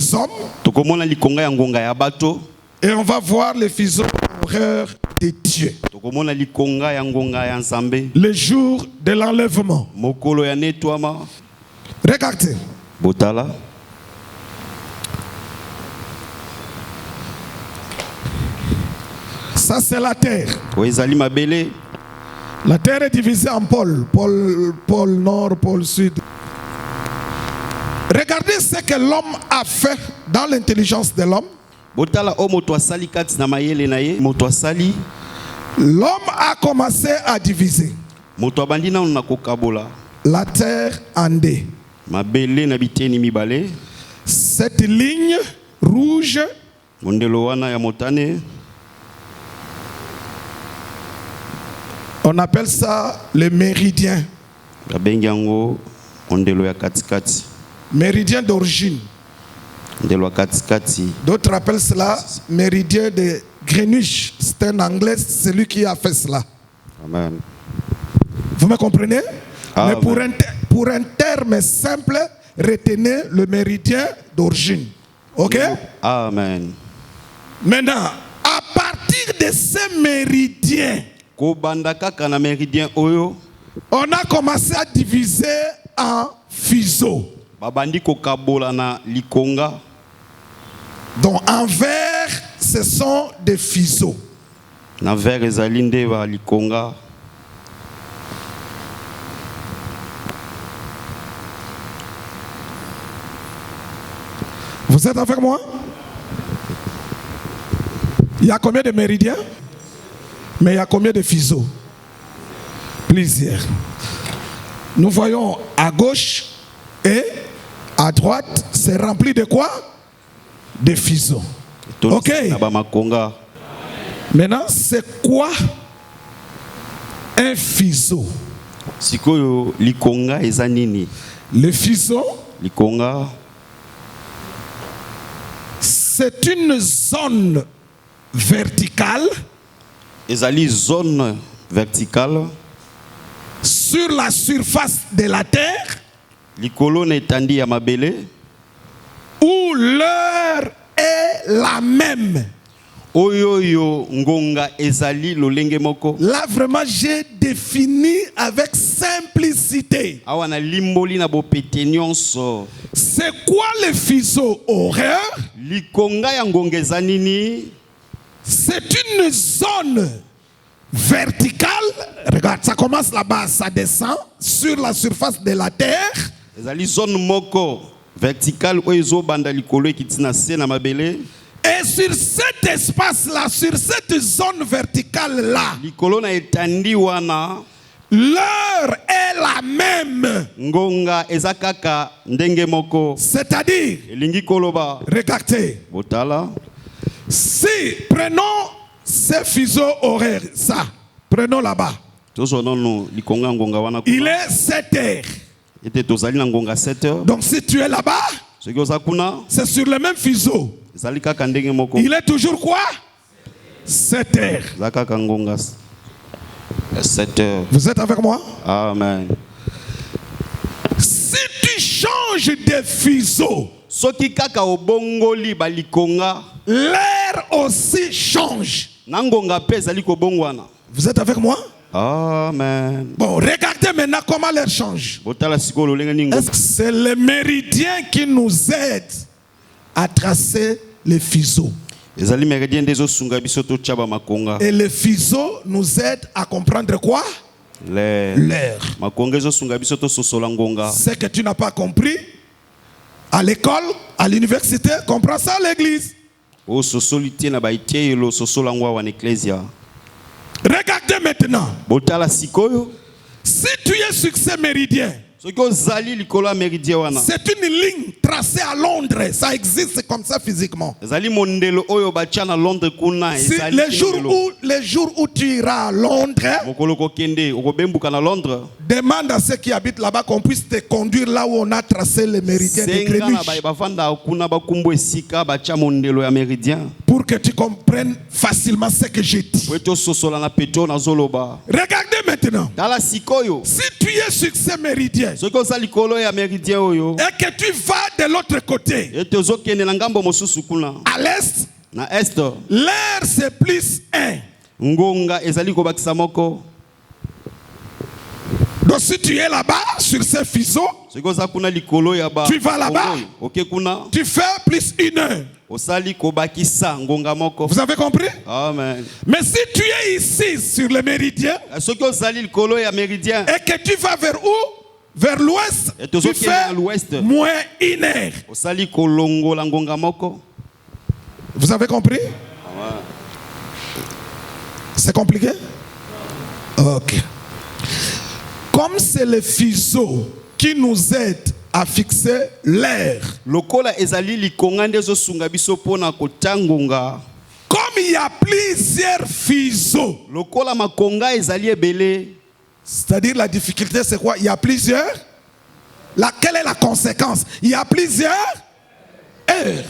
des hommes. Et on va voir les fuseaux horaires de Dieu. Le jour de l'enlèvement. Regardez. Ça c'est la terre. La terre est divisée en pôles. Pôle nord, pôle sud. Regardez ce que l'homme a fait dans l'intelligence de l'homme. L'homme a commencé à diviser la terre en deux. Cette ligne rouge on appelle ça le méridien. Méridien d'origine. D'autres appellent cela méridien de Greenwich. C'est un anglais, c'est lui qui a fait cela. Amen. Vous me comprenez? Amen. Mais pour un terme simple, retenez le méridien d'origine. Ok? Amen. Maintenant, à partir de ce méridien, on a commencé à diviser en fuseaux. Donc en vert, ce sont des fuseaux. Vous êtes avec moi? Il y a combien de méridiens? Mais il y a combien de fuseaux? Plusieurs. Nous voyons à gauche et à droite, c'est rempli de quoi? De fuseaux. Ok. Maintenant, c'est quoi un fuseau? Le fuseau, c'est une zone verticale. Zone verticale sur la surface de la terre où l'heure est la même. Là vraiment j'ai défini avec simplicité. C'est quoi le fuseau horaire? C'est une zone verticale. Regarde, ça commence là-bas, ça descend sur la surface de la terre. Et sur cet espace-là, sur cette zone verticale-là, l'heure est la même. C'est-à-dire, regardez. Si prenons ces fuseaux horaires, ça, prenons là-bas. Il est 7 heures. Donc si tu es là-bas, c'est sur le même fuseau. Il est toujours quoi? 7 heures. 7 heures. Vous êtes avec moi? Amen. Si tu changes de fuseau, l'air aussi change. Vous êtes avec moi? Amen. Bon, regardez maintenant comment l'air change. C'est le méridien qui nous aide à tracer les fuseaux. Et les fuseaux nous aident à comprendre quoi? L'air. Ce que tu n'as pas compris à l'école, à l'université, comprends ça à l'église. Regardez maintenant. Si tu es sur ce méridien, c'est une ligne tracée à Londres. Ça existe comme ça physiquement. Si les jours où tu iras à Londres, demande à ceux qui habitent là-bas qu'on puisse te conduire là où on a tracé le méridien de Greenwich. Pour que tu comprennes facilement ce que je dis. Regardez maintenant. Si tu es sur ce méridien et que tu vas de l'autre côté. Et tozokende na ngambo mosusu kuna. À l'est, Na est, l'air c'est plus 1. ngonga ezali kobakisa moko. Donc si tu es là-bas, sur ce fuseau, Sekoza kuna likolo ya ba. Tu vas là-bas. Ok kuna. tu fais plus 1 heure. Osali kobakisa ngonga moko. Vous avez compris? Amen. Mais si tu es ici, sur le méridien, Soki osali likolo ya méridien. et que tu vas vers où? Vers l'ouest, Et tu tozokende fais à l'ouest. moins 1 heure. Osali kolongola ngonga moko. Vous avez compris? C'est compliqué? Ok. Comme c'est le fuseau qui nous aide à fixer l'air, Lokola ezali likonga ndezo sunga biso pona kotangonga. comme il y a plusieurs fuseaux, Lokola makonga ezali ebele. c'est-à-dire la difficulté c'est quoi? Il y a plusieurs. Quelle est la conséquence? Il y a plusieurs heures.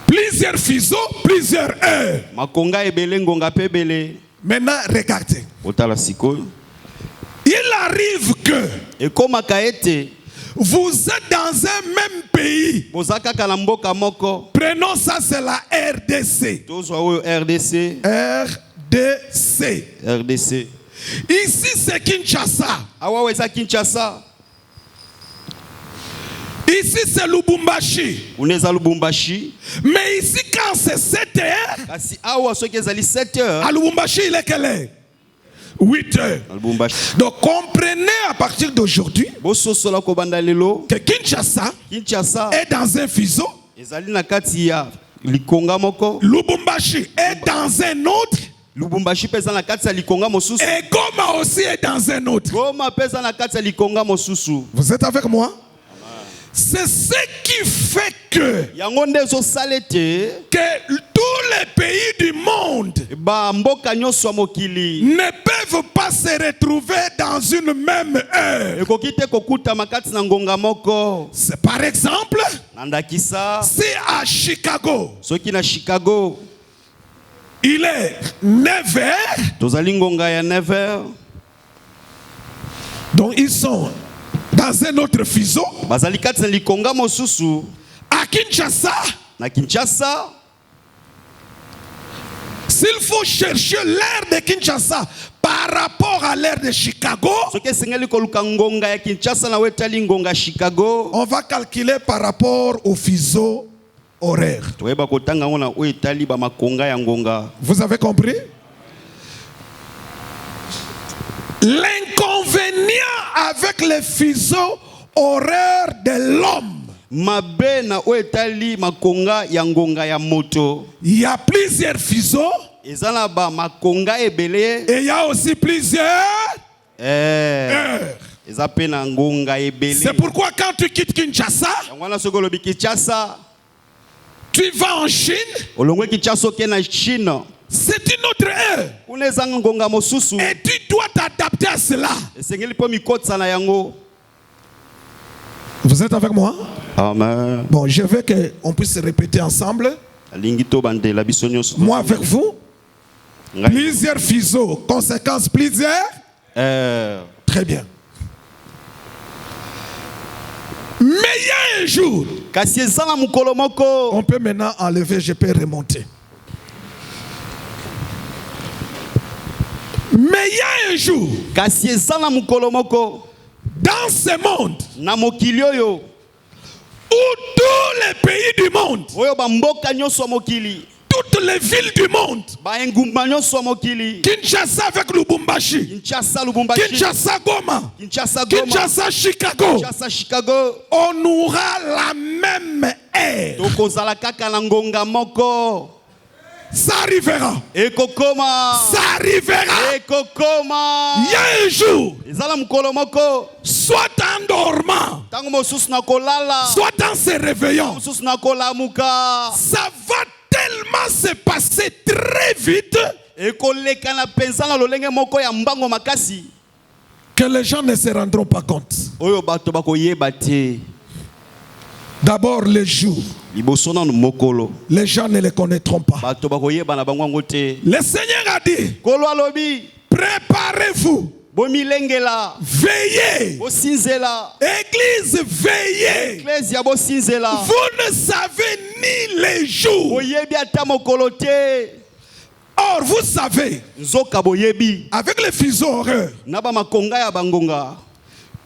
Plusieurs fuseaux, plusieurs heures. Makonga ebele ngonga pe ebele. Maintenant, regardez. Otala sikoyo. Il arrive que Et comme kaete, vous êtes dans un même pays. bozaka kala mboka moko. Prenons ça, c'est la RDC. Tozwa oyo RDC. RDC. RDC. Ici, c'est Kinshasa. Awa eza Kinshasa. Ici, c'est Lubumbashi. Uneza Lubumbashi. Mais ici, quand c'est 7 heures, Kasi awa soki ezali 7 heures. à Lubumbashi, il est quelle heure? 8 heures. Lubumbashi. Donc, comprenez à partir d'aujourd'hui Bososola ko banda lelo. que Kinshasa Kinshasa est dans un fuseau. ezali na kati ya likonga moko. Lubumbashi est dans un autre. Lubumbashi pesa na kati ya likonga mosusu. Et Goma aussi est dans un autre. Goma pesa na kati ya likonga mosusu. Vous êtes avec moi? C'est ce qui fait que Yango nde ezosalete tous les pays du monde ba mboka nyonso ya mokili ne peuvent pas se retrouver dans une même heure. ekoki te kokutama kati na ngonga moko. C'est par exemple, Na ndakisa si à Chicago, soki na Chicago il est 9 heures, tozali ngonga ya 9h, donc ils sont dans un autre fuseau. bazali kati na likonga mosusu. À Kinshasa, Na Kinshasa s'il faut chercher l'heure de Kinshasa par rapport à l'heure de Chicago, soki esengeli koluka ngonga ya Kinshasa na wetali ngonga ya Chicago, on va calculer par rapport au fuseau horaire. toyeba kotanga ngo na oyo etali ba makonga ya ngonga. Vous avez compris? L'inconvénient avec les fuseaux horaires de l'homme, Mabe na oyo etali makonga ya ngonga ya moto. il y a plusieurs fuseaux Ezala ba makonga ebele. et il y a aussi plusieurs heures. Eza pe na ngonga ebele. C'est pourquoi quand tu quittes Kinshasa, Yango na soko lobi Kinshasa, tu vas en Chine, olongwe Kinshasa ke na Chine. c'est une autre heure. Kuna ezanga ngonga mosusu. Et tu dois t'adapter à cela. Esengeli po mikotsa na yango. Vous êtes avec moi? Amen. Bon, je veux qu'on puisse répéter ensemble. Alingi to bandela biso nyonso. Moi avec vous. Ngai. Plusieurs fuseaux, conséquences plusieurs. Très bien. Mais il y a un jour, Kasi ezala mukolo moko. on peut maintenant enlever, je peux remonter. Mais il y a un jour, Kasi ezala mukolo moko. dans ce monde, Na mokili oyo. où tous les pays du monde, Oyo ba mboka nyonso ya mokili. toutes les villes du monde, Ba engumba nyonso ya mokili. Kinshasa avec Lubumbashi, Kinshasa Lubumbashi. Kinshasa Goma, Kinshasa Goma. Kinshasa Chicago, Kinshasa Chicago. on aura la même heure. Tokozala kaka na ngonga moko. Ça arrivera. Ekokoma. Ça arrivera. Ekokoma. Il y a un jour, Ezala mukolo moko. soit en dormant, Tango mosusu na kolala. soit en se réveillant, Mosusu na kolamuka. ça va tellement se passer très vite Ekoleka na penza na lolenge moko ya mbango makasi. que les gens ne se rendront pas compte. Oyo bato bakoyeba te. D'abord, les jours, Liboso na mokolo. les gens ne les connaîtront pas. Bato bakoyeba na bango ngo te. Le Seigneur a dit, Kolo alobi. préparez-vous bomilengela Veillez. bosinzela Église, veillez. ecclesia bosinzela Vous ne savez ni les jours. boyebi ata mokolo te Or, vous savez, nzoka boyebi avec les fuseaux horaires, na bamakonga ya bangonga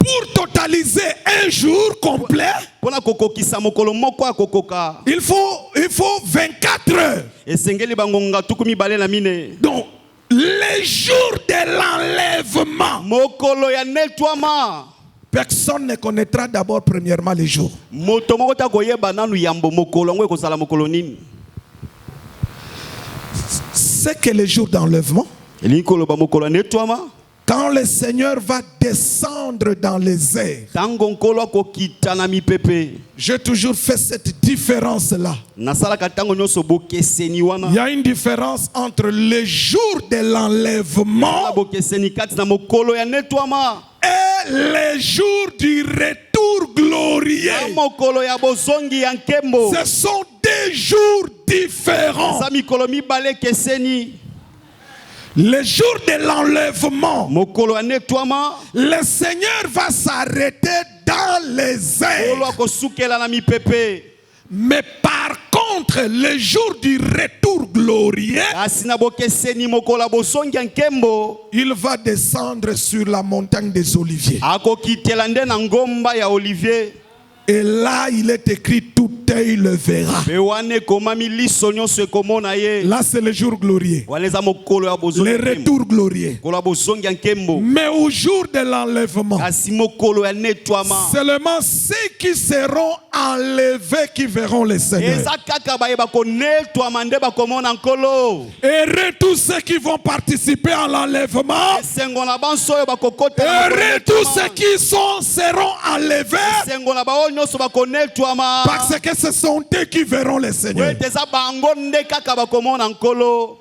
pour totaliser un jour complet, mpona kokokisa mokolo moko akokoka il faut 24 heures. esengeli bangonga tuku mibale na mine Donc, les jours de l'enlèvement, mokolo ya netwama personne ne connaîtra d'abord premièrement les jours. moto moko ta koyeba nanu yambo mokolo yango ekozala mokolo nini C'est que les jours d'enlèvement, elingi koloba mokolo ya netwama quand le Seigneur va descendre dans les airs, ntango nkolo akokita na mipepe j'ai toujours fait cette différence-là. nasalaka ntango nyonso bokeseni wana Il y a une différence entre les jours de na l'enlèvement bokeseni kati na mokolo ya netwama et les jours du retour na glorieux. mokolo ya bozongi ya nkembo Ce sont des jours différents. za mikolo mibale ekeseni Les jours de l'enlèvement, mokolo ya netwama le Seigneur va s'arrêter dans les nkolo airs. akosukela na mipepe Mais par contre, le jour du retour glorieux, kasi na bokeseni mokolo ya bozongi ya nkembo il va descendre sur la montagne des Oliviers. akokitela nde na ngomba ya olivier Et là, il est écrit, tout œil le verra. mpe wana ekomami liso nyonso ekomona ye Là, c'est le jour glorieux. wana eza mokolo ya bozongi Le ya nkembo retour glorieux. mokolo ya bozongi ya nkembo Mais au jour de l'enlèvement, kasi mokolo ya netwama seulement ceux qui seront enlevés qui verront le Seigneur. eza kaka bayeba konetwama nde bakomona nkolo Heureux tous ceux qui vont participer à l'enlèvement. esengo na banso oyo bakokota na mokolo ya Heureux tous netwama. ceux qui seront enlevés. esengo na bao nyonso bakonetwama Parce que ce sont eux qui verront le po Seigneur. ete eza bango nde kaka bakomona nkolo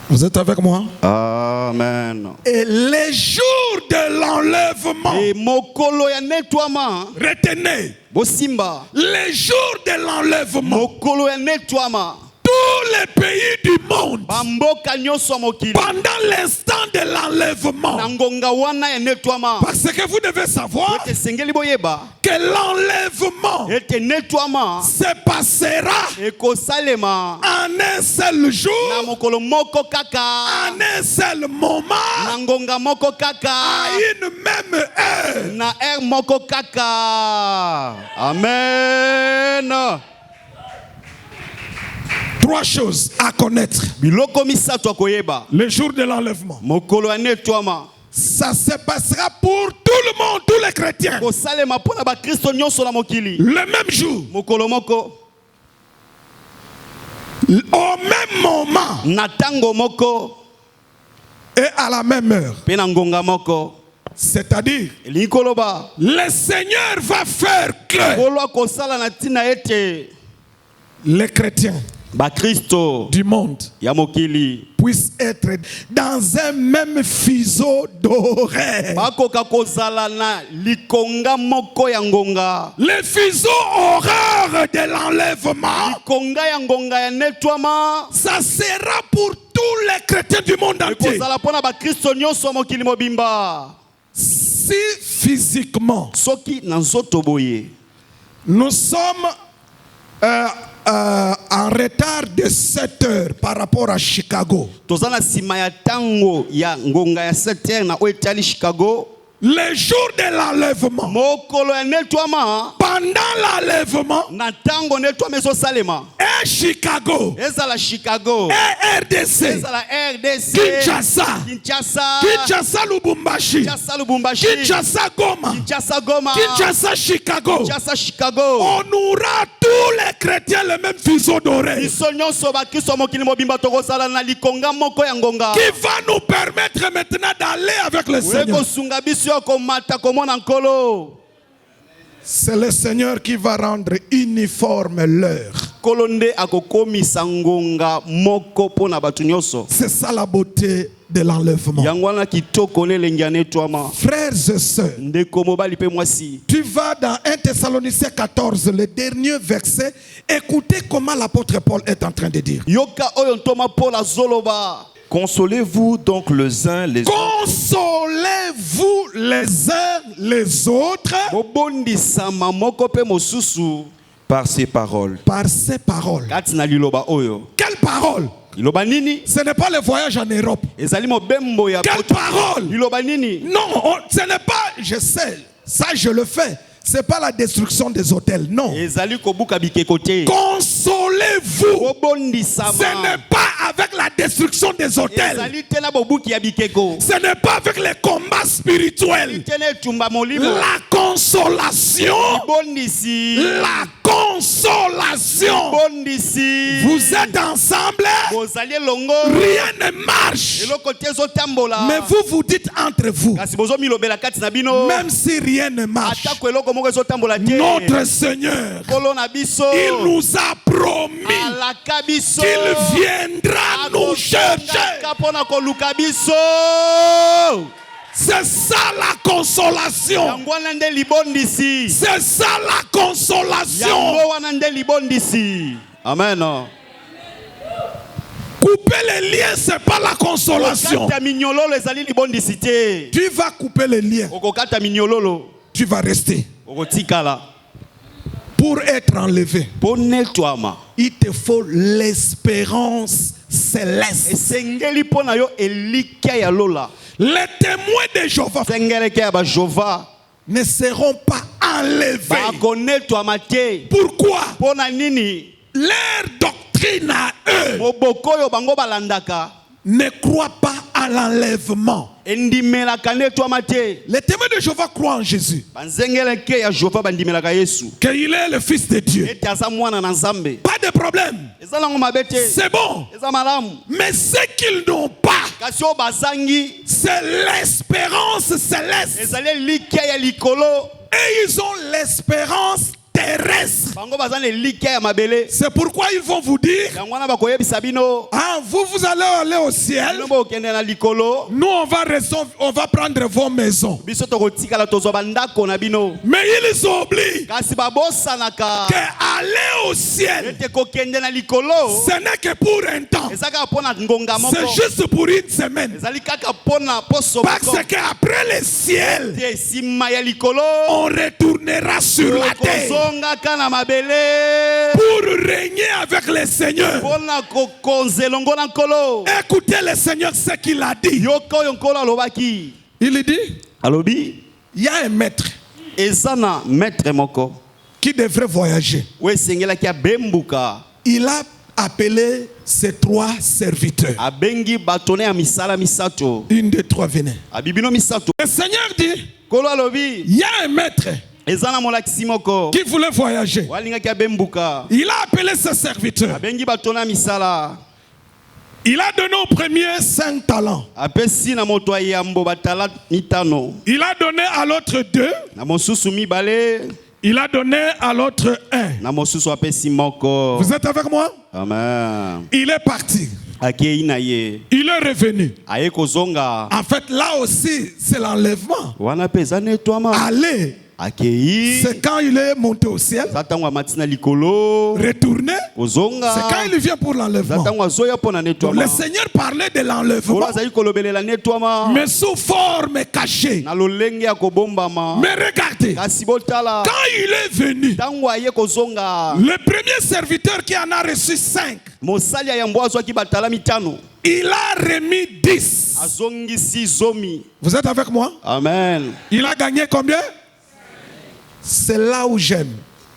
Vous êtes avec moi? amen Et les jours de l'enlèvement, e mokolo ya netwama retenez, bosimba les jours de l'enlèvement, mokolo ya netwama tous les pays du monde, bamboka nyonso ya mokili pendant l'instant de na l'enlèvement, ngonga wana ya netwama parce que vous devez savoir ete esengeli boyeba que l'enlèvement ete netwama se passera ekosalema en un seul na jour, mokolo moko kaka en un seul moment, na ngonga moko à kaka une même heure. na ere moko kaka amen Trois choses à connaître. biloko misato ya koyeba Le jour de l'enlèvement. mokolo ya netwama Ça se passera pour tout le monde, tous les chrétiens. kosalema mpo na bakristo nyonso na mokili Le même jour, mokolo moko au même moment na ntango moko et à la même heure. mpe na ngonga moko C'est-à-dire, elingi koloba le Seigneur va faire que nkolo akosala na ntina ete les chrétiens bakristo du monde ya mokili puissent être dans un même fuseau d'horaire. bakoka kozala na likonga moko ya ngonga Le fuseau horaire de l'enlèvement, likonga ya ngonga ya netwama ça sera pour tous les chrétiens du monde entier. ekozala mpo na bakristo nyonso ya mokili mobimba Si physiquement, soki na nzoto boye nous sommes en retard de 7 heures par rapport à Chicago. toza na nsima ya ntango ya ngonga ya 7h na oyo etali chicago Le jour de l'enlèvement, mokolo ya netwama pendant l'enlèvement, na ntango netwama ezosalema et Chicago, ezala chicago et RDC, ezala rdc Kinshasa, kinshasa Kinshasa Lubumbashi, kinshasa lubumbashi Kinshasa Goma, kinshasa goma Kinshasa Chicago. kinshasa chicago On aura tous les chrétiens le même fuseau d'oreille biso nyonso bakristo ya mokili mobimba tokozala na likonga moko ya ngonga qui va nous permettre maintenant d'aller avec le Seigneur. ekosunga biso ya komata komona nkolo C'est le Seigneur qui va rendre uniforme l'heure. nkolo nde akokomisa ngonga moko mpo na bato nyonso C'est ça la beauté de l'enlèvement. yango wana kitoko na elengi ya netwama Frères et sœurs, ndeko mobali mpe mwasi tu vas dans 1 Thessaloniciens 14, le dernier verset. Écoutez comment l'apôtre Paul est en train de dire. yoka oyo ntoma paul azoloba Consolez-vous donc les uns les autres Consolez-vous les uns les autres bobondisama moko pe mosusu par ces paroles. par ces paroles. kati na liloba oyo. Quelle parole? Liloba nini? Ce n'est pas le voyage en Europe. Ezali mobembo ya Quelle parole? liloba nini? Non, ce n'est pas, je sais, ça je le fais. Ce n'est pas la destruction des hôtels, non. Ezali kobuka bikeko te. Consolez-vous. Bobondisama. Ce n'est pas avec la destruction des hôtels. Ezali te na bobuki ya bikeko. Ce n'est pas avec les combats spirituels. Tene tumba molimo. La consolation. Bondisi. La consolation. Bondisi. Vous êtes ensemble. Bozali longo. Rien ne marche. Eloko te zo tambola. Mais vous dites entre vous. Kasi bozo milobela kati na bino. Même si rien ne marche. Atako eloko moko zo tambola te. Notre Seigneur, Kolo na biso. il nous a promis Alaka biso. qu'il viendra nous chercher. Kapona koluka biso. C'est ça la consolation. Yango wana nde libondisi. C'est ça la consolation. Yango wana nde libondisi. Amen. Couper les liens, c'est pas la consolation. Okata minyololo ezali libondisi te. Tu vas couper les liens. Okokata minyololo. Tu vas rester. Okotikala. Pour être enlevé, Po netwama. il te faut l'espérance céleste. Esengeli pona yo elikia ya lola. Les témoins de Jéhovah Sengeleke ya ba Jova. ne seront pas enlevés. Ba konetwama te. Pourquoi? Pona nini? Leur doctrine à eux Moboko yo bango balandaka. ne croit pas à l'enlèvement. Endimelaka netwama te. Les témoins de Jéhovah croient en Jésus, Banzengeleke ya Jova bandimelaka Yesu. qu'il est le Fils de Dieu. Ete aza mwana na Nzambe. Pas de problème. Eza nango mabe te. C'est bon. Eza malamu. Mais ce qu'ils n'ont pas, Kasi oyo bazangi c'est l'espérance céleste. ezali elikia ya likolo. Et ils ont l'espérance terrestre. Bango baza na elikia ya mabele. C'est pourquoi ils vont vous dire, Yango wana bakoyebisa bino. ah, vous allez aller au ciel. Bino bokende na likolo. Nous, on va prendre vos maisons. Biso tokotikala tozwa bandako na bino. Mais ils oublient Kasi babosanaka. que aller au ciel, Ete kokende na likolo. ce n'est que pour un temps. Eza kaka mpona ngonga moko. C'est juste pour une semaine. Ezali kaka mpona poso Parce moko. qu'après le ciel, Te nsima ya likolo. on retournera sur la terre Kozongaka na mabele. pour régner avec le Seigneur. Mpona kokonza elongo na nkolo. Écoutez le Seigneur ce qu'il a dit. Yoka oyo nkolo alobaki. Il dit, Alobi. il y a un maître Eza na maître moko. qui devrait voyager. Oyo esengelaki abembuka. Il a appelé ses 3 serviteurs. Abengi bato ne ya misala misato. Une, deux, trois, venez. Abibino misato. Le Seigneur dit, Nkolo alobi. il y a un maître Eza na molakisi moko. qui voulait voyager. Walingaki abembuka. Il a appelé ses serviteurs. Abengi bato na misala. Il a donné au premier 5 talents. Apesi na moto ayambo batala mitano. Il a donné à l'autre 2. Na mosusu mibale. Il a donné à l'autre 1. Na mosusu apesi moko. Vous êtes avec moi? Amen. Il est parti. Akei na ye. Il est revenu. Aye kozonga. En fait, là aussi, c'est l'enlèvement. Wana pe eza netwama. Aller, Akei. c'est quand il est monté au ciel. Zatango amati na likolo. Retourner, Kozonga. c'est quand il vient pour l'enlèvement. Zatango azoya pona Donc, netwama. le Seigneur parlait de l'enlèvement, Kolo azali kolobelela netwama. mais sous forme cachée. Na lolenge ya kobombama. Mais regardez, Kasi botala. quand il est venu, Tango aye kozonga. le premier serviteur qui en a reçu 5, Mosali ya yambo azwaki batala mitano. il a remis 10. Azongisi zomi. Vous êtes avec moi? Amen. Il a gagné combien? C'est là où j'aime.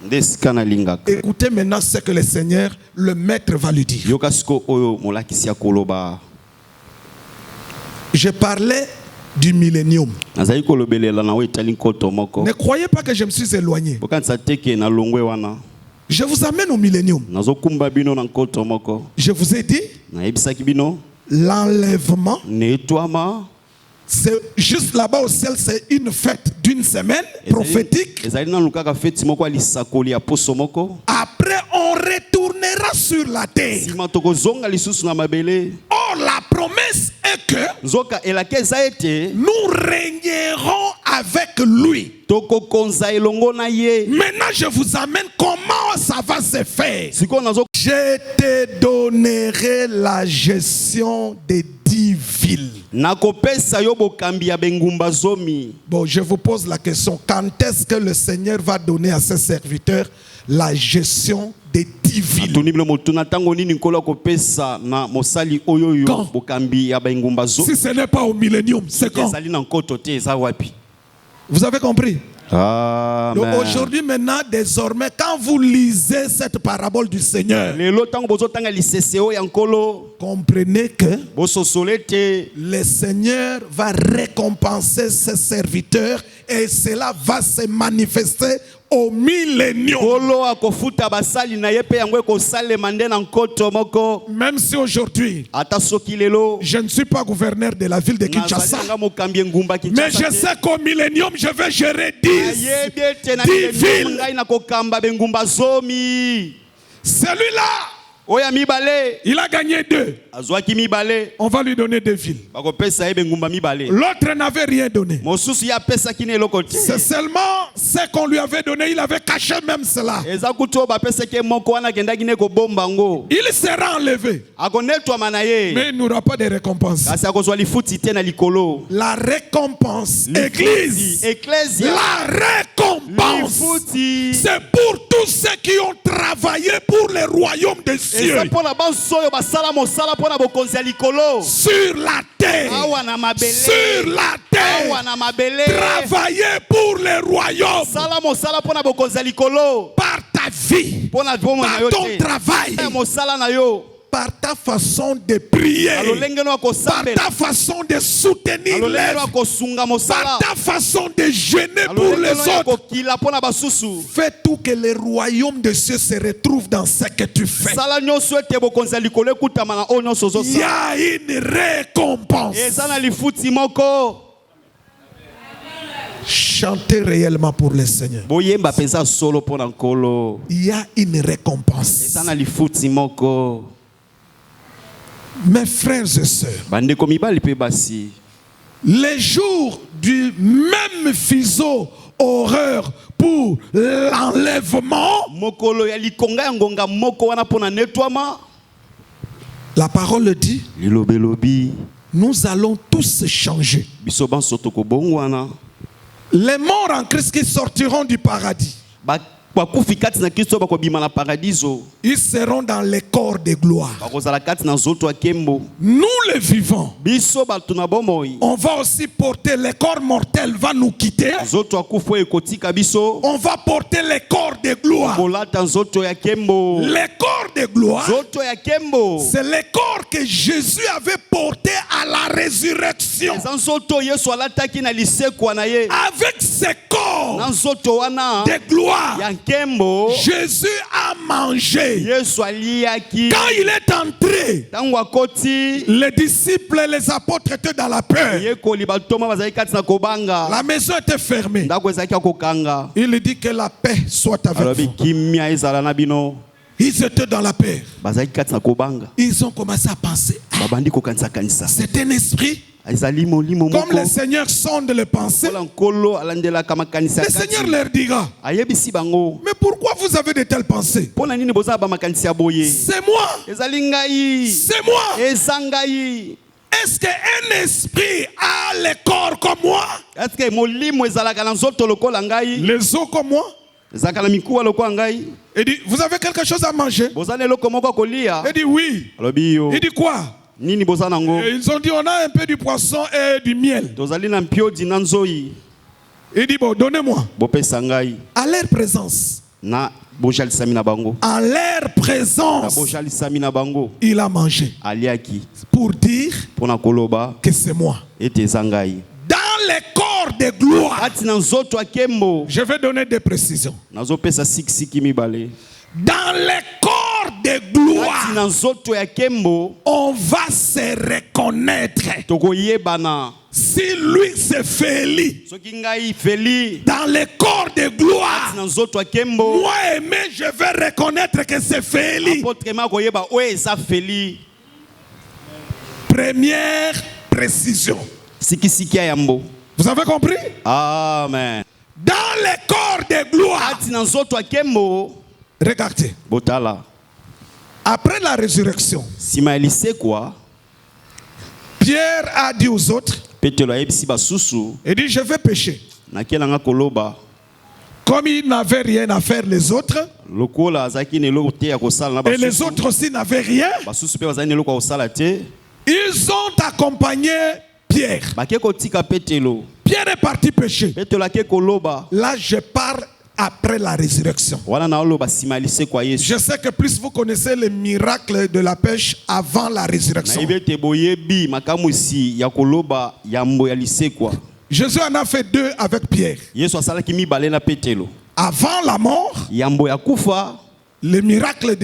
Ndesika na lingaka. Écoutez maintenant ce que le Seigneur, le maître, va lui dire. Yoka siko oyo molakisi ya koloba. Je parlais du millénium. Nazali kolobelela na wetali nkoto moko. Ne croyez pas que je me suis éloigné. Bokanisa teke na longwe wana. Je vous amène au millénium. Nazokumba bino na nkoto moko. Je vous ai dit, Nayebisaki bino. l'enlèvement, Netwama. c'est juste là-bas au ciel, c'est une fête d'une semaine prophétique. Ezali na lukaka feti moko alisakoli ya poso moko. Après, on retournera sur la terre. Sima tokozonga lisusu na mabele. Or, la promesse est que Nzoka elake eza ete. nous régnerons avec lui. Tokokonza elongo na ye. Maintenant, je vous amène comment ça va se laisser faire. sikoyo nazo Je te donnerai la gestion des 10 villes. nakopesa yo bokambi ya bengumba zomi. Bon, je vous pose la question. Quand est-ce que le Seigneur va donner à ses serviteurs la gestion des 10 villes? Toni bilo motuna tango nini nkolo kopesa na mosali oyo yo Quand? bokambi ya bengumba zomi. Si ce n'est pas au millénium, c'est quand? ezali na nkoto te eza wapi? Vous avez compris? Donc Amen. aujourd'hui, maintenant, désormais, quand vous lisez cette parabole du Seigneur, lelo tango bozotanga liseseo ya nkolo comprenez que bososole te le Seigneur va récompenser ses serviteurs et cela va se manifester au millénium. nkolo akofuta basali na ye mpe yango ekosalema nde na nkoto moko. Même si aujourd'hui, ata soki lelo je ne suis pas gouverneur de la ville de Kinshasa, nazali nanga mokambi engumba mais je Kinshasa te. sais qu'au millénium, je vais gérer 10. Nayebi ete na 10 millennium villes. ngai nakokamba bengumba zomi. Celui-là, oyo mibale il a gagné 2. azwaki mibale On va lui donner 2 villes. bakopesa ye bengumba mibale. L'autre n'avait rien donné. mosusu ye apesaki na eloko te. C'est seulement ce qu'on lui avait donné. Il avait caché même cela. eza kutu oyo bapesaki ye moko wana akendaki ne kobomba yango Il sera enlevé. akonetwama na ye Mais il n'aura pas de récompense. kasi akozwa lifuti te na likolo. La récompense, Église, Ecclesia la récompense, lifuti c'est pour tous ceux qui ont travaillé pour le royaume des cieux, eza mpo na banso oyo basala mosala mpo na bokonzi ya likolo. sur la terre, awa na mabele sur la awa terre, na mabele travailler pour le royaume sala mosala mpo na bokonzi ya likolo par ta vie, mpo na bomo na par yo ton te travail, ya mosala na yo par ta façon de prier, alolenge no par akosambela ta façon de soutenir alolenge no l'œuvre, akosunga par mosala ta façon de gêner pour alolenge les no autres. akokila mpo na basusu. Fais tout que le royaume de cieux se retrouve dans ce que tu fais. sala nyonso ete bokonzi ya likolo ekutama na oyo nyonso Il y ozosala. a une récompense. eza na lifuti moko. Chantez réellement pour le Seigneur. boyemba mpenza solo mpo na nkolo. Il y a une récompense. eza na lifuti moko. Mes frères et sœurs, bandeko mibali mpe basi les jours du même fuseau horreur pour l'enlèvement, mokolo ya likonga ya ngonga moko wana mpo na netwama. la parole dit, lilobelobi nous allons tous changer. biso banso tokobongwana. Les morts en Christ qui sortiront du paradis, bakufi kati na kristo bakobima na paradiso. ils seront dans les corps de gloire. bakozala kati na nzoto ya kembo. Nous les vivants, biso bato na bomoi on va aussi porter les corps mortels, va nous quitter. nzoto ya kufa oyo ekotika biso. On va porter les corps de gloire. kolata nzoto ya kembo. Les corps de gloire, nzoto ya kembo c'est les corps que Jésus avait portés à la résurrection. eza nzoto yesu alataki na lisekwa na ye. Avec ces na corps nzoto wana de gloire, ya nkembo Jésus a mangé. yesu aliaki. Quand il est entré, ntango akoti les disciples et les apôtres étaient dans la peur. yekoli batoma bazali kati na kobanga. La maison était fermée. ndako ezalaki ya kokanga. Il dit que la paix soit avec alobi vous. kimia ezala na bino. Ils étaient dans la peur. bazalaki kati na kobanga. Ils ont commencé à penser, babandi kokanisa-kanisa. c'est un esprit. ezali molimo Comme moko. le Seigneur sonde les pensées, kola nkolo alandelaka makanisi ya le Seigneur kati. leur dira, ayebisi bango. mais pourquoi vous avez de telles pensées? mpo na nini bozala bamakanisi ya boye. C'est moi. ezali ngai. C'est moi. eza ngai. Est-ce qu'un esprit a le corps comme moi? eske molimo ezalaka na nzoto lokola ngai. Les os comme moi? ezalaka na mikuwa lokola ngai. Il dit, vous avez quelque chose à manger? bozala eloko moko kolia. Il dit, oui. alobi yo. Il dit, quoi? nini boza nango. Et ils ont dit, on a un peu du poisson et du miel. tozali na mpiodi na nzoi. Il dit, bon, donnez-moi. bopesa ngai. À leur présence. na bojalisami na bango. En leur na présence, bojalisami na bango. il a mangé. aliaki. Pour dire mpo na koloba que c'est moi. ete eza ngai. Dans les corps de gloire. kati na nzoto ya kembo. Je vais donner des précisions. nazopesa sikisiki mibale. Dans les corps de kati gloire, na nzoto ya kembo. on va se reconnaître. tokoyebana. Si lui se fait élu soki ngai feli. dans les corps de gloire, na nzoto ya kembo. moi aimé, je vais reconnaître que c'est fait élu. apotre ma koyeba oyo eza feli. Première précision. sikisiki ya yambo. Vous avez compris? amen. Dans les corps de gloire, kati na nzoto ya kembo. Regardez. Botala. Après la résurrection, Sima ya lisekwa, Pierre a dit aux autres, Petelo ayebisi basusu, il dit, je vais pécher. nakelanga koloba. Comme il n'avait rien à faire les autres, Lokola azaki neloko te ya kosala na et basusu. les autres aussi n'avaient rien, Basusu pe bazali neloko ya kosala te. ils ont accompagné Pierre. Bake kotika Petelo. Pierre est parti pécher. Petelo ake koloba. Là, je parle après la résurrection. Wana na oloba sima ya lisekwa Yesu. Je sais que plus vous connaissez les miracles de la pêche avant la résurrection. Na ibete boyebi makamusi ya koloba yambo ya lisekwa. Jésus en a fait 2 avec Pierre. Yesu asalaki mibale na Petelo. Avant la mort, Yambo ya kufa. le miracle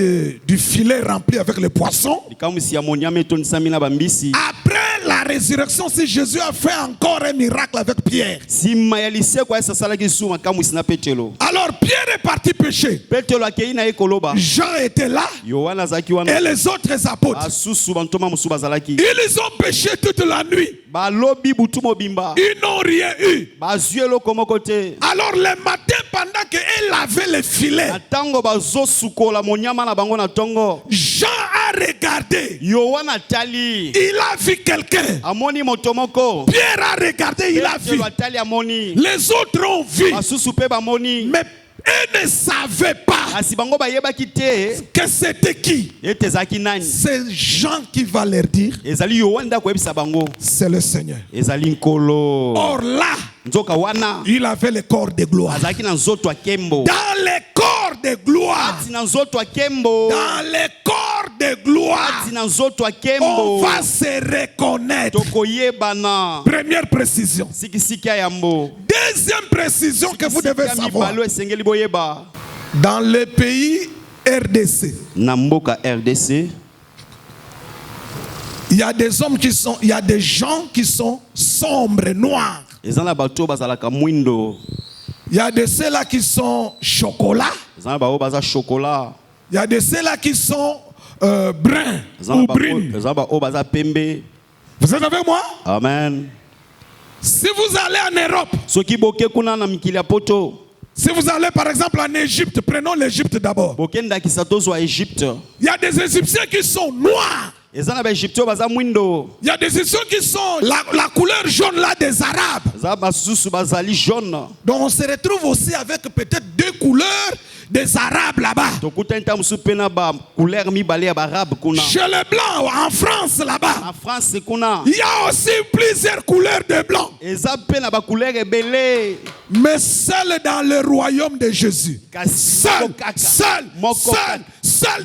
du filet rempli avec les poissons. Likamusi ya monyama etonisami na bambisi. Après la résurrection, si Jésus a fait encore un miracle avec Pierre, Sima ya lisekwa Yesu asalaki su makamusi na Petelo. alors Pierre est parti pécher. Petelo akei na ye koloba. Jean était là Yohana azalaki wana. et les autres apôtres. Basusu bantoma mosusu bazalaki. Ils ont péché toute la nuit. Balobi butu mobimba. Ils n'ont rien eu. Bazwi eloko moko te. Alors le matin, pendant qu'ils lavaient les filets, Na tango bazosukola monyama na bango na tongo. Jean a regardé. Yohana tali. Il a vu quelqu'un. Amoni moto moko. Pierre a regardé, il a vu. Petelo atali amoni. Les autres ont vu. Basusu pe bamoni. Mais eux ne savaient pas Kasi bango bayebaki te. que c'était qui. Ete ezalaki nani. C'est Jean qui va leur dire, Ezali Yohana nda koyebisa bango. c'est le Seigneur. Ezali nkolo. Or là, Nzoka wana. il avait le corps de gloire. Azalaki na nzoto ya kembo. Dans le corps de gloire, Ati na nzoto ya kembo. dans le corps de gloire, Ati na nzoto ya on kembo. va se reconnaître. Tokoyebana. Première précision. Sikisiki ya yambo. Deuxième précision que vous devez Sikisiki ya savoir. mibalo esengeli boyeba. Dans le pays RDC, Na mboka RDC. il y a des hommes qui sont, il y a des gens qui sont sombres, noirs. Ezana bato bazalaka mwindo. Il y a de ceux-là qui sont chocolat. Ezana bao baza chocolat. Il y a de ceux-là qui sont bruns Ezana ou ba brunes. bao baza pembe. Vous êtes avec moi? Amen. Si vous allez en Europe, Soki boke kuna na mikili ya poto. si vous allez par exemple en Égypte, prenons l'Égypte d'abord. Bokenda kisatozo wa Egypte. Il y a des Égyptiens qui sont noirs. Ezana ba Egyptio baza mwindo. Il y a des Égyptiens qui sont la couleur jaune là des Arabes. Ezana basusu bazali jaune. Donc on se retrouve aussi avec peut-être 2 couleurs des Arabes là-bas. Tokuta nta musu pena ba couleur mibale ya barabe kuna. Chez les Blancs, en France là-bas, Na France kuna. il y a aussi plusieurs couleurs de blanc. Eza pena ba couleur ebele. Mais seul dans le royaume de Jésus. Seul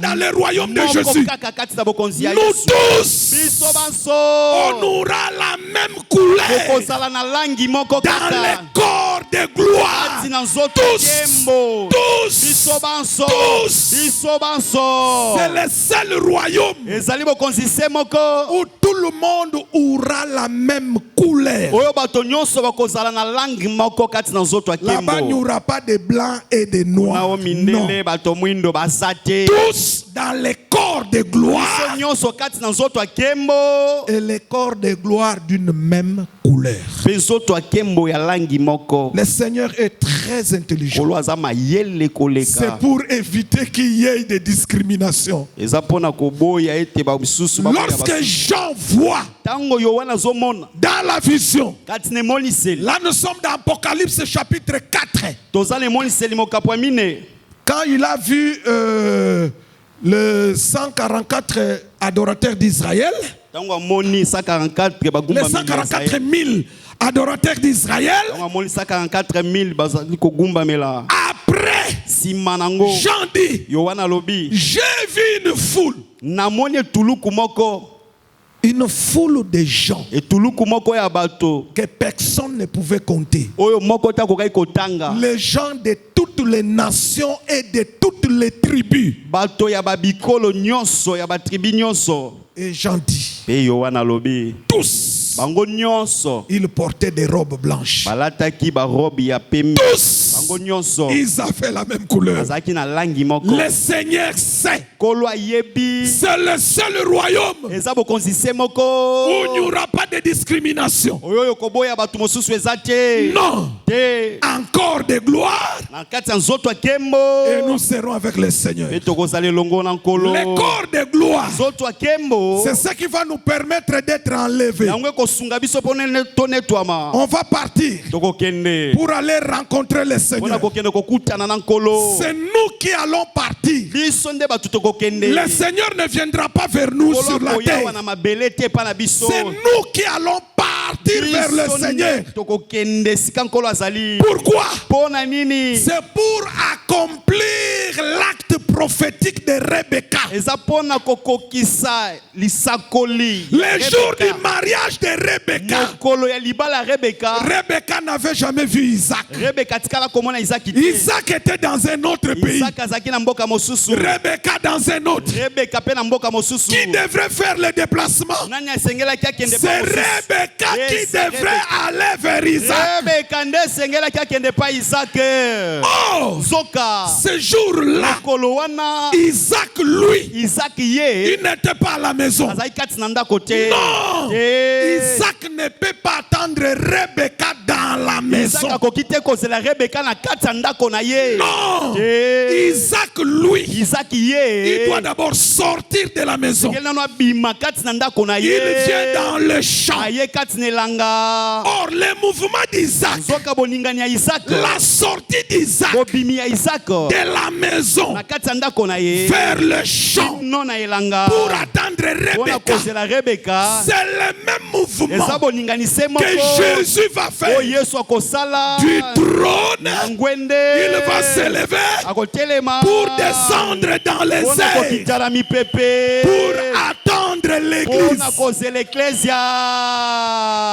dans le royaume de Jésus. Nous tous, Biso banso. on aura la même couleur Kozala na langi moko dans kaka. le corps de gloire. Ati na nzoto kembo. Biso banso. Biso banso. C'est le seul royaume Ezali bokonzi se moko. où tout le monde aura la même couleur. Oyo bato nyonso bakozala na langi moko kati na nzoto ya Là-bas, il n'y kembo. aura pas de blancs et de noirs. Nao Non. mindele bato mwindo basate. Tous dans le corps de gloire. Nyonso kati na nzoto ya kembo. Et le corps de gloire d'une même couleur. Pe nzoto ya kembo ya langi moko. Le Seigneur est très intelligent. Kolo aza mayele C'est koleka. pour éviter qu'il y ait des discriminations. Eza pona koboya ete ba misusu ba. Lorsque Jean voit Tango Yohana zomona. dans la vision, Kati ne moniseli. là nous sommes dans Apocalypse chapitre 4. Toza le moniseli mokapo ya mine. Quand il a vu le 144 adorateurs d'Israël, Tango amoni 144 les bagumba 144 000 adorateurs d'Israël, Tango amoni 144 000 bazali kogumba mela. après, Simanango. Jean dit, Yohana lobi. j'ai vu une foule. Namoni tuluku moko. Une foule de gens Et tuluku moko ya bato. que personne ne pouvait compter. Oyo moko ta kokai kotanga. Les gens de toutes les nations et de toutes les tribus. Bato ya babikolo nyonso ya batribi nyonso. Et Jean dit, Pe Yohana lobi. tous, Bango nyonso. ils portaient des robes blanches. Balataki ba robe ya pembe. Tous, bango nyonso ils avaient la même couleur. bazalaki na langi moko. Le Seigneur sait, Kolo ayebi c'est le seul royaume eza bokonzi se moko où il n'y aura pas de discrimination. oyo koboya bato mosusu eza te Non, te encore de gloire. na kati ya nzoto ya kembo Et nous serons avec le Seigneur. mpe tokozala elongo na nkolo Le corps de gloire, nzoto ya kembo c'est ce qui va nous permettre d'être enlevés. yango ekosunga biso mpo tonetwama On va partir tokokende pour aller rencontrer le mpona Seigneur. kokende kokutana na nkolo C'est nous qui allons partir. biso nde bato tokokende Le Seigneur ne viendra pas vers nous sur la koyawa terre. na mabele te epa na biso C'est nous qui allons partir vers le biso Seigneur. nde tokokende esika nkolo azali Pourquoi? mpo na nini C'est pour accomplir l'acte prophétique de Rebecca. eza mpo na kokokisa lisakoli Le jour du mariage de Rebecca, mokolo ya libala ya rebeka Rebecca n'avait jamais vu Isaac. rebeka atikala komona izaki te Isaac était dans un autre pays. izaki azalaki na mboka mosusu Rebecca dans un autre. rebeka mpe na mboka mosusu Qui devrait faire le déplacement? nani asengelaki akende C'est Rebecca qui devrait aller vers Isaac. rebeka nde esengelaki akende pa izake Oh, zoka ce jour-là, mokolo wana Isaac, lui, izaki ye il n'était pas à la maison. azalaki kati na ndako te Non, Te. Isaac ne peut pas attendre Rebecca dans la maison. izaki akoki te kozela rebeka na kati ya ndako na ye Non, Te. Isaac, lui, izaki il ye doit d'abord sortir de la maison. ngeli nano abima kati na ndako na Il ye vient dans le champ. aye kati na elanga Or, le mouvement d'Isaac, zoka boningani ya isaka la sortie d'Isaac bobimi ya isaka de la maison na kati ya ndako na ye vers le champ no na elanga pour attendre mpona Rebecca, kozela rebeka c'est le même eza mouvement boningani se que moko Jésus va faire. oyo yesu akosala Du trône, na ngwende il va s'élever akotelema pour descendre dans les mpona airs, kokita na mipepe pour attendre l'église, mpona kozela eklesia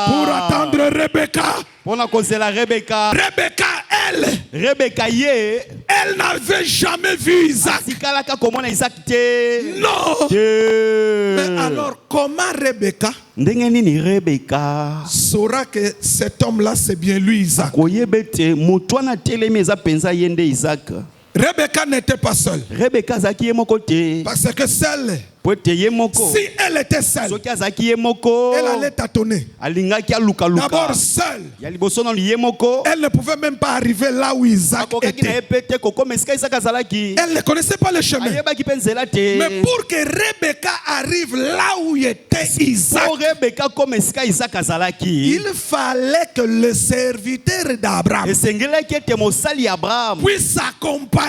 pour attendre Rebecca. mpona kozela rebeka Rebecca, elle, rebeka ye elle n'avait jamais vu Isaac. asikalaka komona isaki te Non. te Mais alors, comment Rebecca ndenge nini rebeka saura que cet homme-là, c'est bien lui, Isaac? koyeba ete moto wana atelemi eza mpenza ye nde isaka Rebecca n'était pas seule. rebeka azalaki ye moko te Parce que seule, po ete ye moko si elle était seule, soki azalaki ye moko elle allait tâtonner. alingaki alukaluka D'abord seule, ya liboso nano ye moko elle ne pouvait même pas arriver là où Isaac akokaki na ye était. mpe te kokoma esika isaka azalaki Elle ne connaissait pas le chemin. ayebaki mpe nzela te Mais pour que Rebecca arrive là où était Isaac, po rebeka koma esika isaka azalaki il fallait que le serviteur d'Abraham esengelaki ete mosali ya abraham puisse accompagner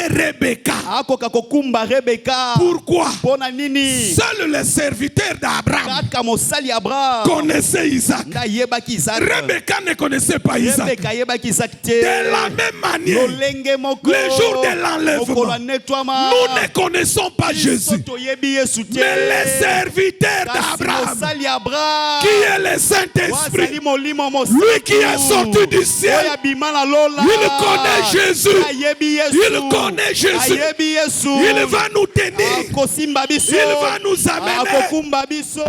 Rebecca. akoka kokumba rebeka Pourquoi? mpo na nini Seul le serviteur d'Abraham kaka mosali ya abraham connaissait Isaac. nde ayebaki isaka Rebecca ne connaissait pas Isaac. rebeka ayebaki isaki te De la même manière, lolenge moko le jour de l'enlèvement, mokolo anetwama nous ne connaissons pas Jésus, toyebi yesu te mais le serviteur kasi d'Abraham, mosali ya abraham qui est le wasali Saint-Esprit, molimo lui qui est sorti du ciel, oyo abima na lola il connaît Jésus. ayebi yesu Il connaît Jésus. ayebi yesu Il va nous tenir. akosimba biso Il va nous amener. akokumba biso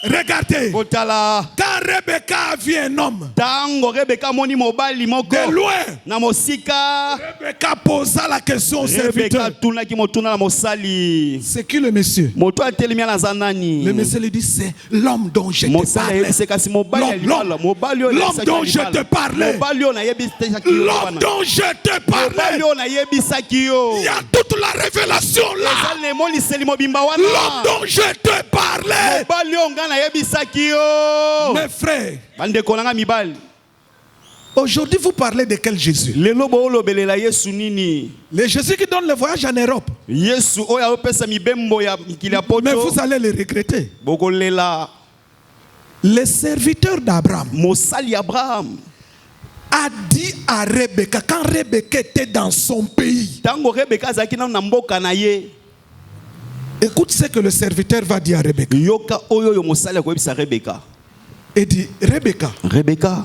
Regardez, kotala quand Rebecca a vu un homme ntango rebeka amoni mobali moko de loin, na mosika Rebecca posa la question au rebeka serviteur. atunaki motuna na mosali C'est qui le monsieur? moto atelemi aza nani Le monsieur lui dit, c'est l'homme dont je te mosali parlais. ayebisi kasi mobali ya libala mobali oyo L'homme dont je te parlais. mobali oyo nayebisaki yo L'homme wana dont je te parlais. mobali oyo nayebisaki yo Il y a toute la révélation là. ezali na emoniseli mobimba wana L'homme dont je te parlais. mobali oyo ngai nayebisaki yo Mes frères, bandeko na ngai mibali aujourd'hui vous parlez de quel Jésus? lelo boolobelela yesu nini Le Jésus qui donne le voyage en Europe. yesu oyo aopesa mibembo ya mikili ya Mais vous poto allez le regretter. bokolela Le serviteur d'Abraham mosali ya abraham a dit à Rebecca, quand Rebecca était dans son pays, ntango rebeka azalaki nano na mboka na ye écoute ce que le serviteur va dire à Rebecca. yoka oyo oyo mosali akoyebisa rebeka Il dit, rebeka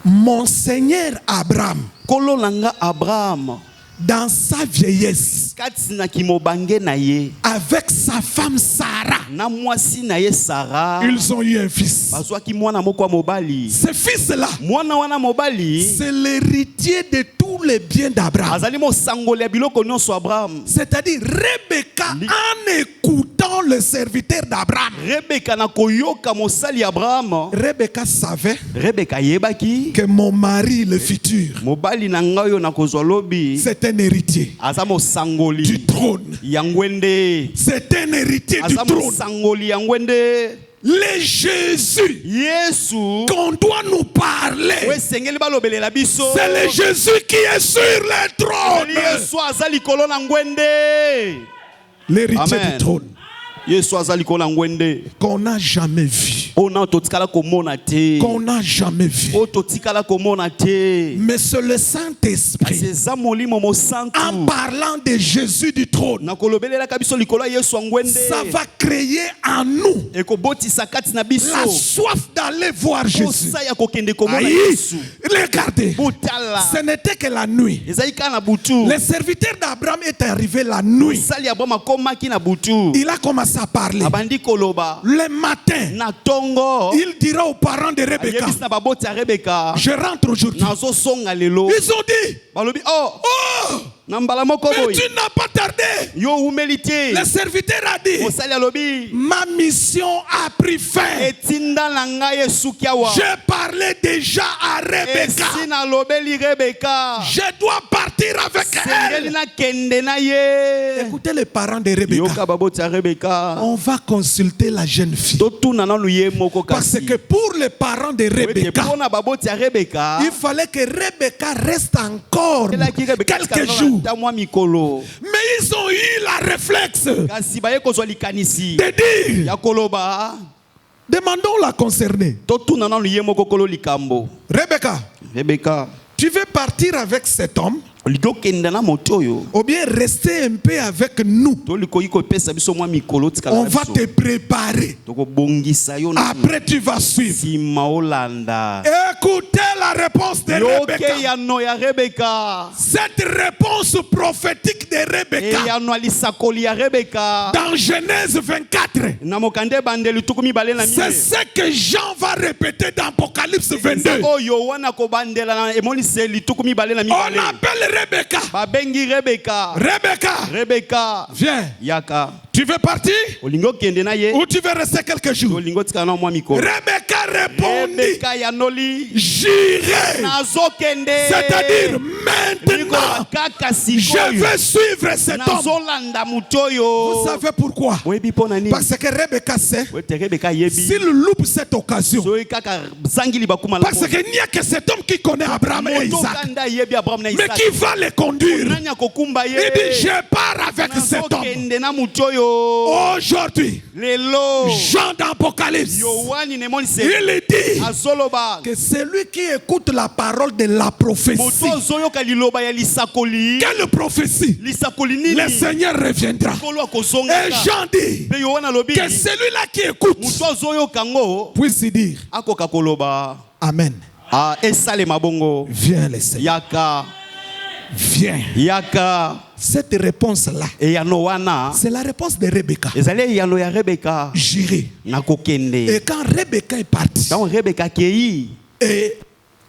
mon Seigneur Abraham kolo na nga abraham dans sa vieillesse, kati na kimobange na ye avec sa femme Sarah, na mwasi na ye Sara ils ont eu un fils. bazwaki mwana moko ya mobali. Ce fils-là, Mwana wana mobali c'est l'héritier de tous les biens d'Abraham. azali mosangoli ya biloko nyonso Abraham. C'est-à-dire, Rebecca, en écoutant le serviteur d'Abraham, Rebeka na koyoka mosali ya Abraham, Rebecca savait Rebeka yebaki que mon mari, le futur, mobali na ngai oyo na kozwa lobi c'est un héritier aza du mosangoli trône. ya ngwende, C'est un héritier du aza trône. mosangoli ya ngwende. Le Jésus Yesu qu'on doit nous parler, wesengeli balobelela biso, c'est le Jésus qui est sur le trône. Yesu aza likolo na ngwende. L'héritier Amen. du trône Yesu aza likolo na ngwende. qu'on n'a jamais vu. Ona totikala komona te, Qu'on n'a jamais vu. o totikala komona te. Mais c'est le Saint-Esprit, Eza molimo mosantu en parlant de Jésus du trône, na kolobelelaka biso likolo ya Yesu ya ngwende, ça va créer en nous ekobotisa kati na biso la soif d'aller voir Jésus. posa ya kokende komona Aïe, Yesu. regardez, Botala ce n'était que la nuit. ezali kaka na butu. Le serviteur d'Abraham est arrivé la nuit. Sali ya Abraham akomaki na butu, Il a commencé à parler. abandi koloba Le matin, na tongo, il dira aux parents de Rebecca, ayebisi na baboti ya Rebeka, je rentre aujourd'hui. nazosonga lelo. Ils ont dit, Balobi oh oh, na mbala moko mais boy tu n'as pas tardé. yo umeli te. Le serviteur a dit, Mosali alobi ma mission a pris fin. etinda na ngai esuki awa, J'ai parlé déjà à Rebecca. esi nalobeli Rebeka, Je dois partir avec sengeli elle. nakende na ye. Écoutez les parents de Rebecca. Yoka baboti ya Rebeka, On va consulter la jeune fille. totuna nanu ye moko Parce kasi que pour les parents de Rebecca, mpona baboti ya Rebeka il fallait que Rebecca reste encore elaki Rebeka quelques jours. ta mwa mikolo, Mais ils ont eu la réflexe kasi baye kozwa likanisi de dire, ya koloba demandons la concernée. totuna nanu ye moko kolo likambo. Rebecca, Rebeka, tu veux partir avec cet homme likokenda na moto oyo ou bien rester un peu avec nous? tolikoki kopesa biso mwa mikolo tikala On na va biso. te préparer. Tokobongisa yo na Après, tu vas suivre. nsima olanda. Écoutez la réponse de yoke Rebecca. yano ya Rebeka, Cette réponse prophétique de Rebecca eyano ya lisakoli ya Rebeka dans Genèse 24, na mokande bandeli tuku mibale na c'est mine. ce que Jean va répéter dans Apocalypse 22. oyo wana kobandela na emoniseli tuku mibale na On mibale. appelle Rebecca. Babengi Rebeka. Rebecca, Rebeka, viens. yaka Tu veux partir olingi okende na ye, ou tu veux rester quelques jours? olingi otikala na mwa mikolo. Rebecca répondit, Rebeka yanoli j'irai. nazokende, C'est-à-dire Likolo maintenant, kaka je sikoyo vais suivre cet homme. nazolanda moto oyo. Vous savez pourquoi? Oyebi mpo na nini? Parce que Rebecca sait, Wete Rebeka yebi s'il loupe cette occasion, soki kaka zangili bakuma na parce qu'il n'y a que cet homme qui connaît Abraham et moto Isaac, kanda yebi Abraham na mais Isaac. qui va les conduire. Nani akokumba Il ye? dit, je pars avec cet homme. nazokende na moto oyo. Aujourd'hui, Lelo Jean d'Apocalypse, Yohani nemonise il dit azoloba que celui qui écoute la parole de la prophétie, moto ozoyoka liloba ya lisakoli. quelle prophétie? Lisakoli Le nini? Seigneur reviendra. Kolo Et akozongaka. Jean dit Pe Yohana lobi que celui-là qui écoute moto ozoyoka ngo puisse dire akoka koloba Amen. esalema bongo. Viens le Seigneur. Yaka Viens. yaka Cette réponse-là, eyano wana c'est la réponse de Rebecca. ezali eyano ya Rebeka J'irai. nakokende. Et quand Rebecca est partie, Ntango Rebeka akei, et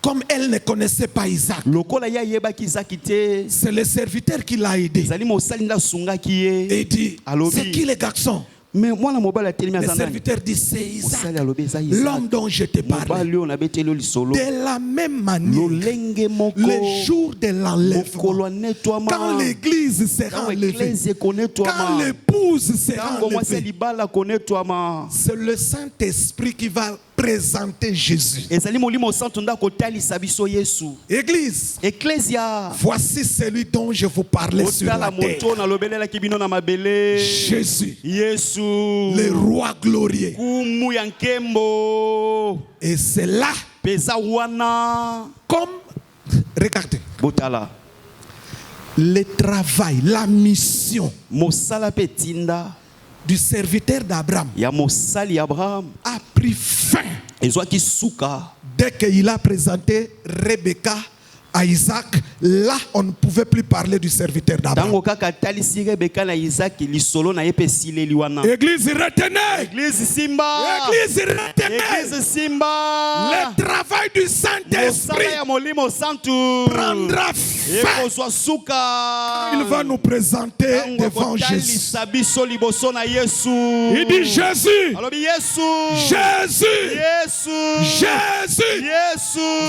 comme elle ne connaissait pas Isaac, lokola ye ayebaki Izaki te, c'est le serviteur qui l'a aidé. ezali mosali nde asungaki ye. Et il dit, Alobi. c'est qui le garçon? Mais mwana mobali atelemi Le aza nani? serviteur dit, c'est Isaac, Mosali alobi eza Isaac. l'homme dont je te parlais. Mobali oyo nabeteli yo lisolo. De la même manière, Lolenge moko le jour de mokolo l'enlèvement, anetwama. quand l'église sera Ntango enlevée, eklesi quand ekonetwama. l'épouse sera Ntango mwasi ya enlevée, libala konetwama. c'est le Saint-Esprit qui va présenter Jésus. ezali molimo santo nde akotalisa biso Yesu. Église, Eklesia voici celui dont je vous parlais sur la otala terre. moto nalobelelaki bino na mabele. Jésus, Yesu le roi glorieux. kumu ya nkembo. Et c'est là, Peza wana comme, regardez, botala le travail, la mission mosala pe tinda du serviteur d'Abraham ya mosali ya Abraham a pris fin ezwaki suka dès qu'il a présenté Rebecca à Isaac là, on ne pouvait plus parler du serviteur d'Abraham. Église, retenez. Église Simba. Église, retenez. Église Simba. Le travail du Saint-Esprit prendra fin. Il va nous présenter devant Jésus. Il dit Jésus. Jésus. Jésus.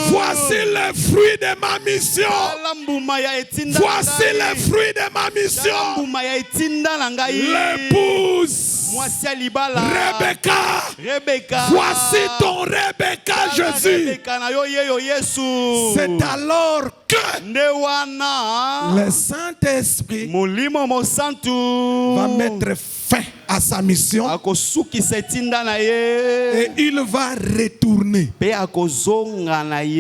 Voici le fruit de ma mission. Voici le fruit de ma mission. L'épouse Rebecca. Voici ton Rebecca, Jésus. C'est alors que le Saint-Esprit va mettre fin à sa mission et il va retourner.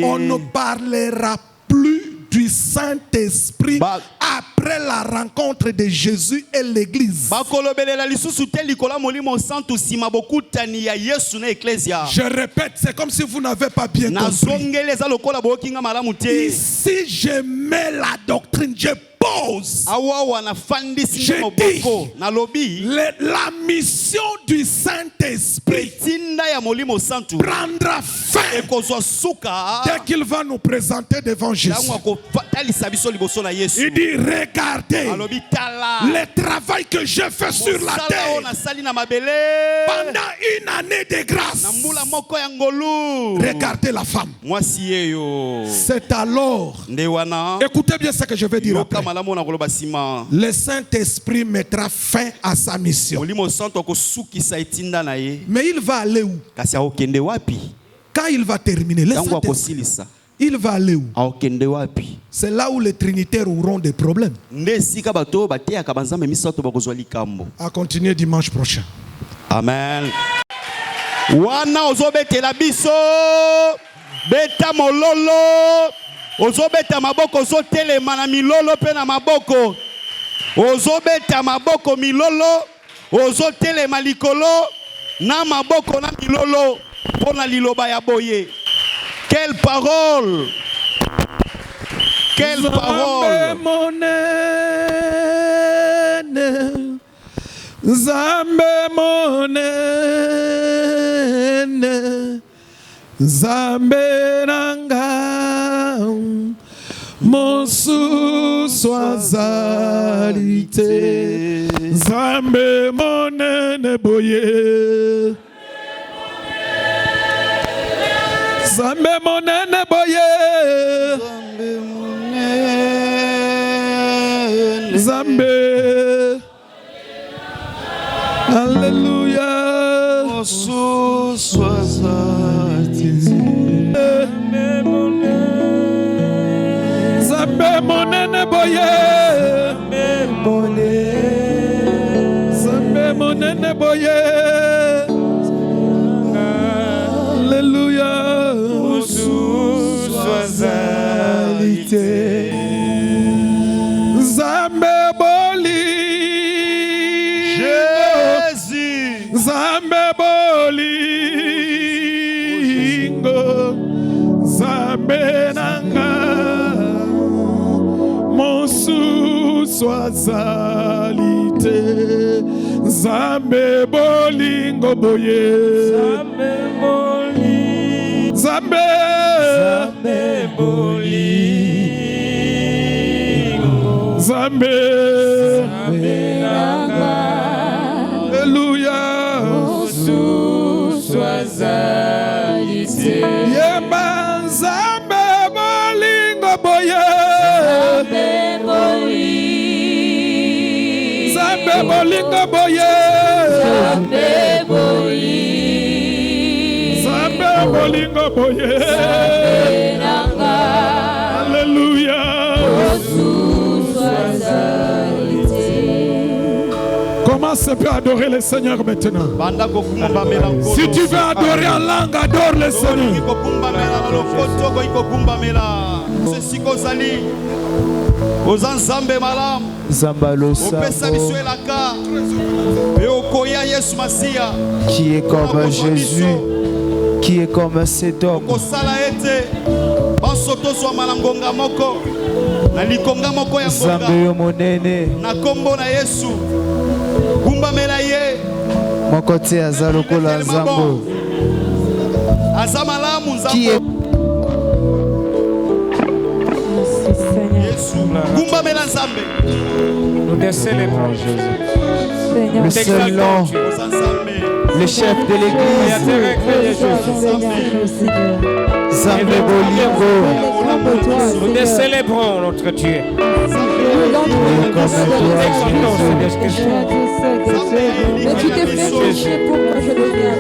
On ne parlera plus du Saint-Esprit après la rencontre de Jésus et l'Église. Je répète, c'est comme si vous n'avez pas bien compris. Ici, je mets la doctrine, je pose. Je dis, la mission du Saint-Esprit prendra fin dès qu'il va nous présenter devant Jésus. Il dit, regardez le travail que j'ai fait sur la terre pendant une année de grâce. Regardez la femme. C'est alors, écoutez bien ce que je vais dire après. Le Saint-Esprit mettra fin à sa mission. Mais il va aller où? Quand il va terminer, il va aller où? C'est là où les trinitaires auront des problèmes. À continuer dimanche prochain. Amen. Wana ozobetela biso beta mololo ozobeta maboko ozotelema na milolo pe na maboko ozobeta maboko milolo ozotelema likolo na maboko na milolo pona liloba ya boye. Quelle parole! Quelle parole! Zambe monene, Zambe nanga, Monsu soazalite, Zambe monene boye, Zambe monene boye, Zambe. Alléluia. Zambe monene boye. Zambe monene boye. Alléluia. Zambe boli. Zambe bolingo, Zambe nanga, Monsu soazalite, Zambe bolingo boye, Zambe bolingo, Zambe bolingo, Zambe nanga, Alléluia. Yeba Zambe bolingo boye, Zambe bolingo boye, Zambe bolingo boye, Alléluia. Commence à adorer le Seigneur maintenant. Si tu veux adorer en langue, adore le Seigneur. Qui est comme Jésus, qui est comme cet homme. Bansoto zwa na ngonga moko. Na likonga moko ya ngonga. Nzambe yo monene. Na kombo na Yesu. Gumba mela ye. Moko te aza lokola Nzambe. Aza malamu Nzambe. Yesu. Gumba mela Nzambe. Nous te célébrons Jésus. Le seul nom, le chef de l'église, Nzambe Bolingo. Nous te célébrons notre Dieu. Mais tu t'es fait toucher pour moi, je le viens.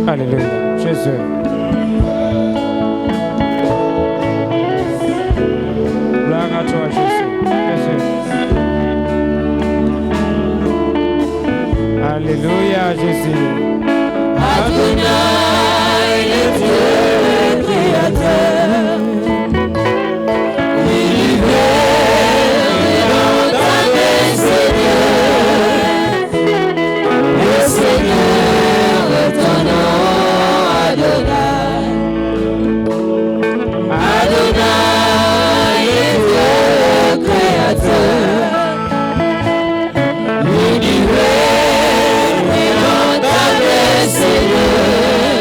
Alléluia. Jésus. Gloire à toi, Jésus. Jésus. Alléluia, Jésus. Adonai, le Dieu créateur. Seigneur,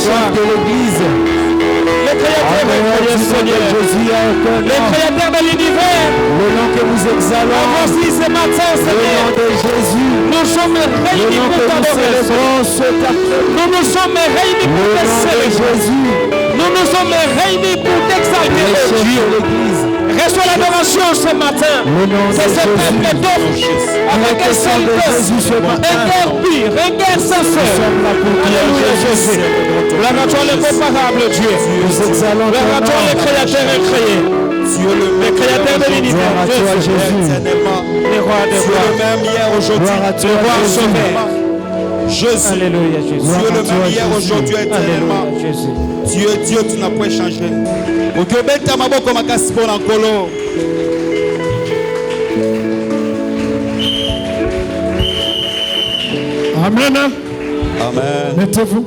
soir. de l'Église. Le Créateur est créé, Seigneur. Jésus, il n'y a aucun Le nom. Créateur de l'univers. Le nom que nous exalons. Voici ce matin, Le Seigneur. nom de Jésus. Nous sommes Le réunis nom pour que nous t'adorer. célébrons cet après-midi. Nous nous sommes réunis pour Le te nom de célébrer. Jésus. Nous nous sommes réunis pour Le t'exalter, chef oh Dieu. de l'Église. Reçois l'adoration ce matin. Le nom de C'est ce Jésus. peuple d'offre avec un seul de cœur, Jésus ce un matin. cœur pur, un cœur sincère. sommes là pour toi, Alléluia Jésus. Jésus. Gloire à toi l'incomparable Dieu. Nous exalons Gloire à ton toi le nom. Créateur incréé. Le Créateur de l'univers. Gloire à toi, Jésus. Le roi des Tu es rois. le même hier, aujourd'hui. Gloire à Le toi, roi Jésus. sauveur. Jésus. Alléluia Tu Jésus. es le à toi, même hier, Jésus. aujourd'hui, éternellement. Alléluia Jésus. Tu es Dieu, tu n'as point changé. Okobeta maboko makasi mpona nkolo. Amen. Amen. Mettez-vous.